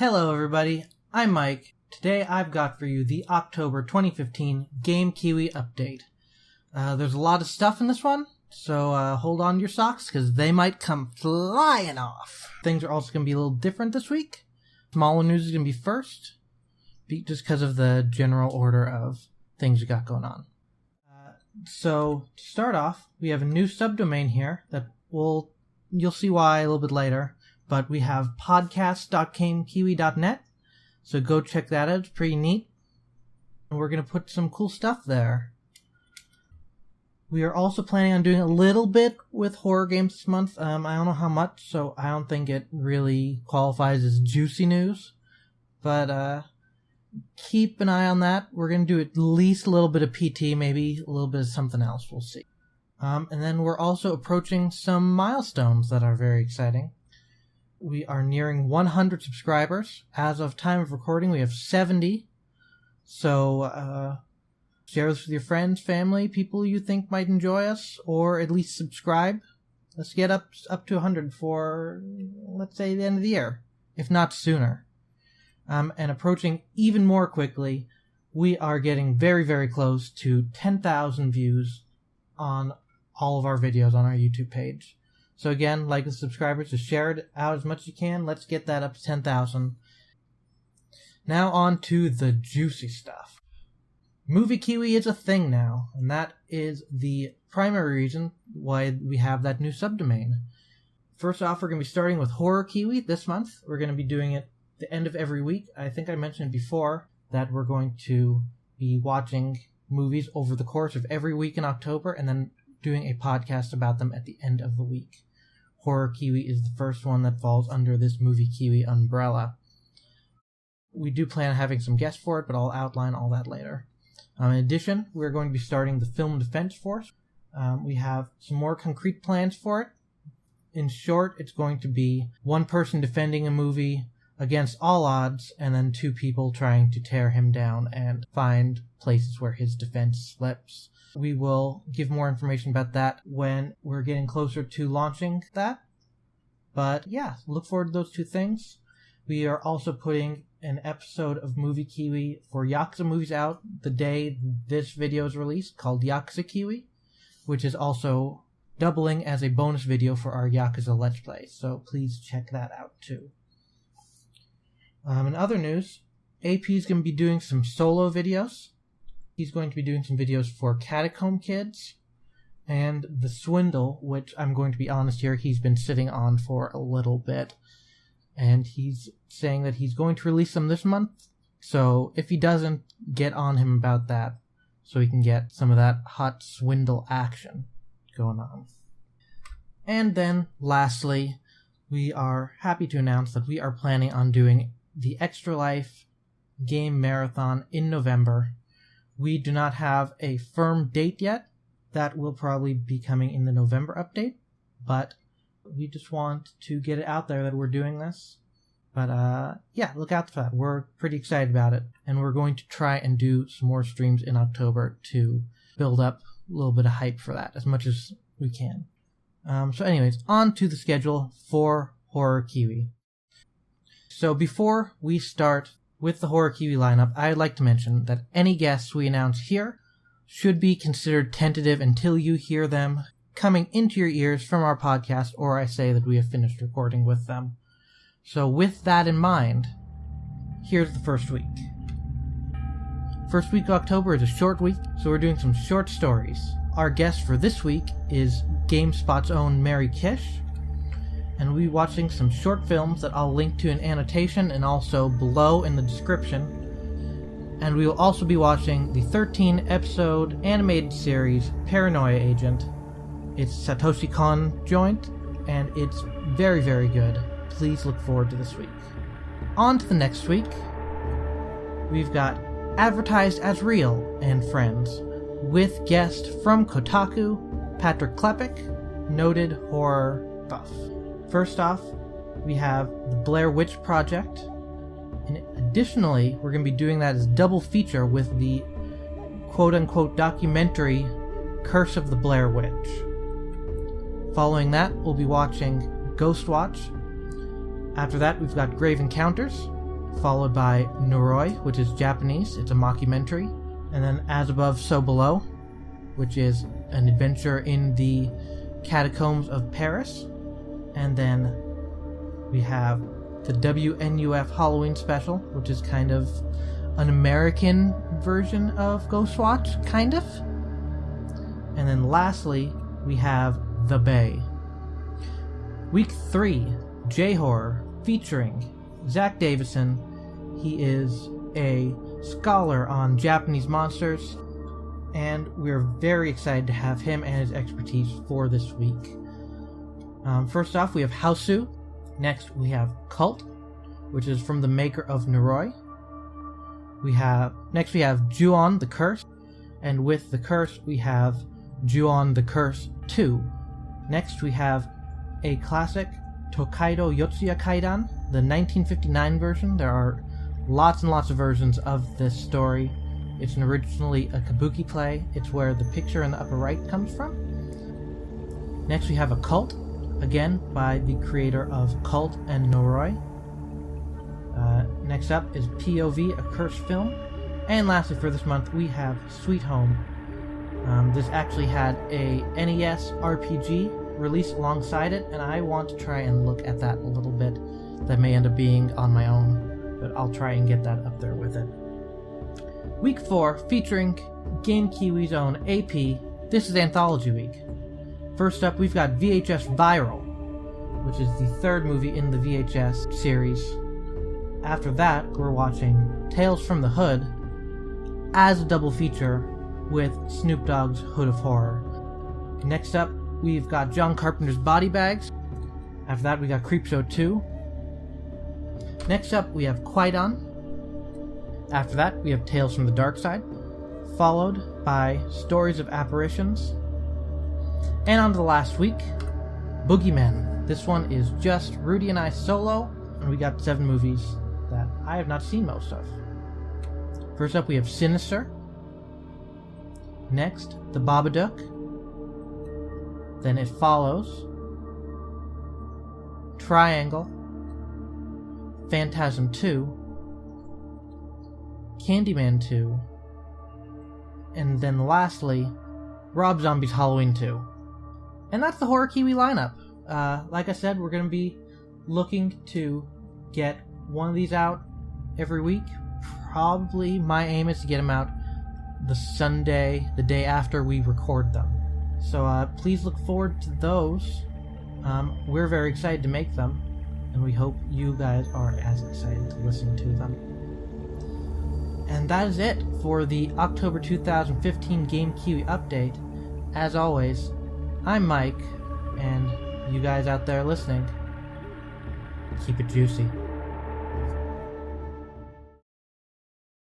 Hello everybody, I'm Mike. Today I've got for you the October 2015 Game Kiwi update. There's a lot of stuff in this one, so hold on to your socks because they might come flying off. Things are also going to be a little different this week. Smaller news is going to be first, just because of the general order of things we got going on. So to start off, we have a new subdomain here that you'll see why a little bit later, but we have podcast.gamekiwi.net. So go check that out, it's pretty neat. And we're going to put some cool stuff there. We are also planning on doing a little bit with horror games this month. I don't know how much, so I don't think it really qualifies as juicy news. But keep an eye on that. We're going to do at least a little bit of PT, maybe a little bit of something else, we'll see. And then we're also approaching some milestones that are very exciting. We are nearing 100 subscribers. As of time of recording, we have 70. So, share this with your friends, family, people you think might enjoy us, or at least subscribe. Let's get up to 100 for, let's say, the end of the year, if not sooner. And approaching even more quickly, we are getting very, very close to 10,000 views on all of our videos on our YouTube page. So again, like and subscribers, just share it out as much as you can. Let's get that up to 10,000. Now on to the juicy stuff. Movie Kiwi is a thing now, and that is the primary reason why we have that new subdomain. First off, we're going to be starting with Horror Kiwi this month. We're going to be doing it the end of every week. I think I mentioned before that we're going to be watching movies over the course of every week in October and then doing a podcast about them at the end of the week. Horror Kiwi is the first one that falls under this Movie Kiwi umbrella. We do plan on having some guests for it, but I'll outline all that later. In addition, we're going to be starting the Film Defense Force. We have some more concrete plans for it. In short, it's going to be one person defending a movie against all odds, and then two people trying to tear him down and find places where his defense slips. We will give more information about that when we're getting closer to launching that. But yeah, look forward to those two things. We are also putting an episode of Movie Kiwi for Yakuza movies out the day this video is released, called Yakuza Kiwi, which is also doubling as a bonus video for our Yakuza Let's Play. So please check that out too. In other news, AP is going to be doing some solo videos. He's going to be doing some videos for Catacomb Kids and The Swindle, which I'm going to be honest here, he's been sitting on for a little bit. And he's saying that he's going to release them this month. So if he doesn't, get on him about that so he can get some of that hot Swindle action going on. And then, lastly, we are happy to announce that we are planning on doing the Extra Life game marathon in November. We do not have a firm date yet. That will probably be coming in the November update, but we just want to get it out there that we're doing this. But yeah, look out for that. We're pretty excited about it, and we're going to try and do some more streams in October to build up a little bit of hype for that as much as we can. So anyways, on to the schedule for Horror Kiwi. So before we start with the Horror Kiwi lineup, I'd like to mention that any guests we announce here should be considered tentative until you hear them coming into your ears from our podcast, or I say that we have finished recording with them. So with that in mind, here's the first week. First week of October is a short week, so we're doing some short stories. Our guest for this week is GameSpot's own Mary Kish, and we'll be watching some short films that I'll link to in annotation and also below in the description. And we will also be watching the 13-episode animated series Paranoia Agent. It's Satoshi Kon joint, and it's very, very good. Please look forward to this week. On to the next week. We've got Advertised as Real and Friends, with guest from Kotaku, Patrick Klepek, noted horror buff. First off, we have the Blair Witch Project, and additionally, we're going to be doing that as double feature with the quote-unquote documentary Curse of the Blair Witch. Following that, we'll be watching Ghost Watch. After that, we've got Grave Encounters, followed by Noroi, which is Japanese, it's a mockumentary, and then As Above, So Below, which is an adventure in the catacombs of Paris, and then we have the WNUF Halloween special, which is kind of an American version of Ghostwatch, kind of. And then lastly, we have The Bay. Week 3, J-Horror, featuring Zach Davison. He is a scholar on Japanese monsters, and we're very excited to have him and his expertise for this week. First off, we have Hausu. Next, we have Cult, which is from the maker of Noroi. Next we have Ju-on the Curse, and with the Curse we have Ju-on the Curse 2. Next we have a classic, Tokaido Yotsuya Kaidan, the 1959 version. There are lots and lots of versions of this story. It's originally a kabuki play. It's where the picture in the upper right comes from. Next we have a Cult, again by the creator of Cult and Noroi. Next up is POV, a cursed film. And lastly for this month we have Sweet Home. This actually had a NES RPG released alongside it, and I want to try and look at that a little bit. That may end up being on my own, but I'll try and get that up there with it. Week 4, featuring Game Kiwi's own AP, this is Anthology Week. First up, we've got VHS Viral, which is the third movie in the VHS series. After that, we're watching Tales from the Hood as a double feature with Snoop Dogg's Hood of Horror. Next up, we've got John Carpenter's Body Bags. After that, we got Creepshow 2. Next up, we have Kwaidan. After that, we have Tales from the Dark Side, followed by Stories of Apparitions. And on to the last week, Boogeyman. This one is just Rudy and I solo, and we got 7 movies that I have not seen most of. First up, we have Sinister. Next, The Babadook. Then It Follows. Triangle. Phantasm 2. Candyman 2. And then lastly, Rob Zombie's Halloween 2. And that's the Horror Kiwi lineup. Like I said, we're going to be looking to get one of these out every week. Probably my aim is to get them out the Sunday, the day after we record them. So please look forward to those. We're very excited to make them, and we hope you guys are as excited to listen to them. And that is it for the October 2015 Game Kiwi update. As always, I'm Mike, and you guys out there listening, keep it juicy.